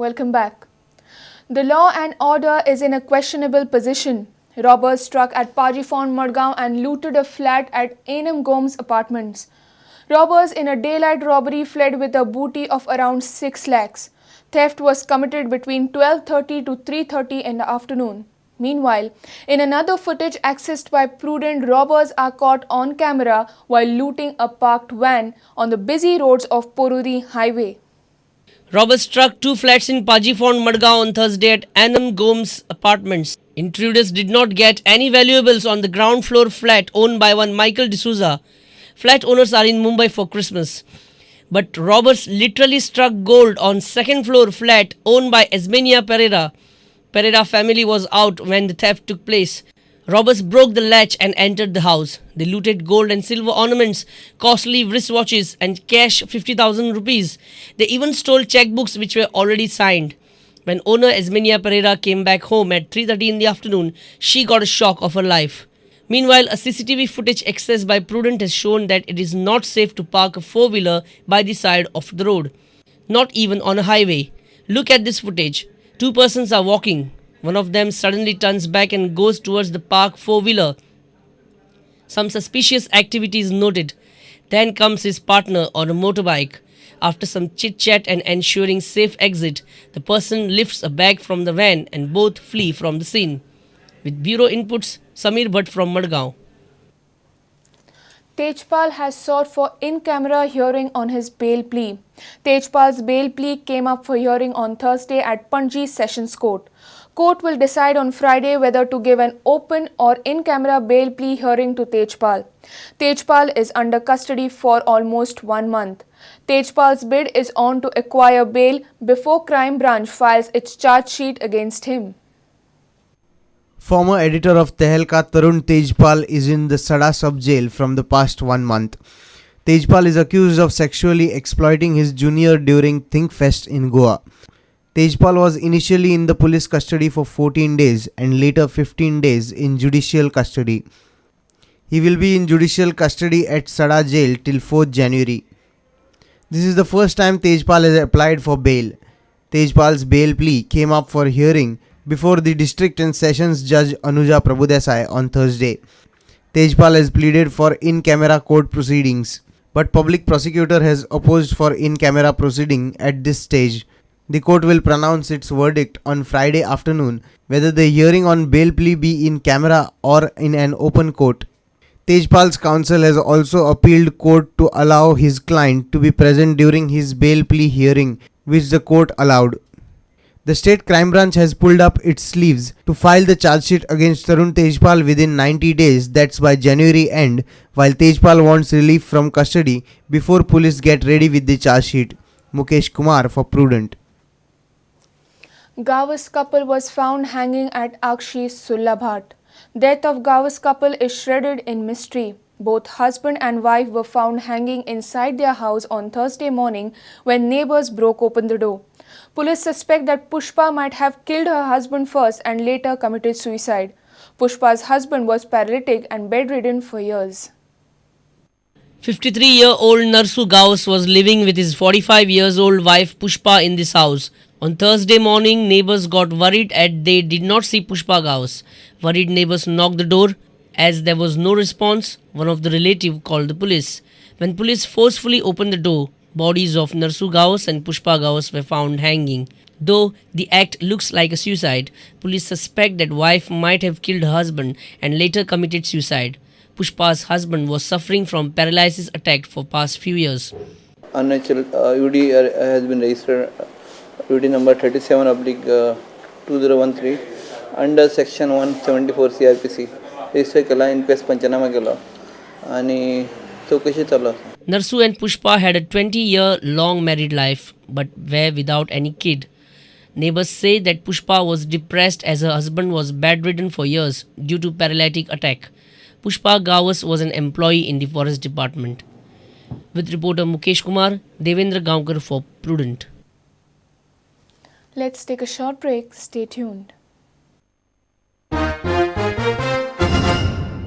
Welcome back. The law and order is in a questionable position. Robbers struck at Pajifon, Madgaon and looted a flat at A&M Gomes apartments. Robbers in a daylight robbery fled with a booty of around 6 lakhs. Theft was committed between 12:30 to 3:30 in the afternoon. Meanwhile, in another footage accessed by prudent, robbers are caught on camera while looting a parked van on the busy roads of Poruri Highway. Robbers struck two flats in Pajifon, Madgaon on Thursday at A&M Gomes apartments. Intruders did not get any valuables on the ground floor flat owned by one Michael D'Souza. Flat owners are in Mumbai for Christmas. But robbers literally struck gold on second floor flat owned by Esmenia Pereira. Pereira family was out when the theft took place. Robbers broke the latch and entered the house. They looted gold and silver ornaments, costly wristwatches and cash 50,000 rupees. They even stole checkbooks which were already signed. When owner Esmenia Pereira came back home at 3:30 in the afternoon, she got a shock of her life. Meanwhile, a CCTV footage accessed by Prudent has shown that it is not safe to park a four-wheeler by the side of the road, not even on a highway. Look at this footage. Two persons are walking. One of them suddenly turns back and goes towards the parked four-wheeler. Some suspicious activity is noted. Then comes his partner on a motorbike. After some chit-chat and ensuring safe exit, the person lifts a bag from the van and both flee from the scene. With bureau inputs, Samir Bhatt from Madgaon. Tejpal has sought for in-camera hearing on his bail plea. Tejpal's bail plea came up for hearing on Thursday at Panji Sessions Court. Court will decide on Friday whether to give an open or in-camera bail plea hearing to Tejpal. Tejpal is under custody for almost 1 month. Tejpal's bid is on to acquire bail before Crime Branch files its charge sheet against him. Former editor of Tehelka Tarun Tejpal is in the Sada sub-jail from the past 1 month. Tejpal is accused of sexually exploiting his junior during ThinkFest in Goa. Tejpal was initially in the police custody for 14 days and later 15 days in judicial custody. He will be in judicial custody at Sada jail till 4th January. This is the first time Tejpal has applied for bail. Tejpal's bail plea came up for hearing before the District and Sessions Judge Anuja Prabhudesai on Thursday. Tejpal has pleaded for in-camera court proceedings, but public prosecutor has opposed for in-camera proceeding at this stage. The court will pronounce its verdict on Friday afternoon whether the hearing on bail plea be in camera or in an open court. Tejpal's counsel has also appealed court to allow his client to be present during his bail plea hearing, which the court allowed. The State Crime Branch has pulled up its sleeves to file the charge sheet against Tarun Tejpal within 90 days, that's by January end, while Tejpal wants relief from custody before police get ready with the charge sheet. Mukesh Kumar for Prudent. Gavas couple was found hanging at Akshi Sullabhat. Death of Gavas couple is shrouded in mystery. Both husband and wife were found hanging inside their house on Thursday morning when neighbors broke open the door. Police suspect that Pushpa might have killed her husband first and later committed suicide. Pushpa's husband was paralytic and bedridden for years. 53-year-old Narsu Gaus was living with his 45-year-old wife Pushpa in this house. On Thursday morning, neighbors got worried as they did not see Pushpa Gaus. Worried neighbors knocked the door. As there was no response, one of the relatives called the police. When police forcefully opened the door, bodies of Narsu Gaus and Pushpa Gaus were found hanging. Though the act looks like a suicide, police suspect that wife might have killed her husband and later committed suicide. Pushpa's husband was suffering from paralysis attack for past few years. Unnatural UD has been registered, UD number 37/2013 under section 174 CRPC. Register केला, inquest पंचनामा केला आणि चौकशी चालू आहे. Narsu and Pushpa had a 20-year-long married life but were without any kid. Neighbors say that Pushpa was depressed as her husband was bedridden for years due to paralytic attack. Pushpa Gawas was an employee in the forest department. With reporter Mukesh Kumar, Devendra Gaonkar for Prudent. Let's take a short break. Stay tuned.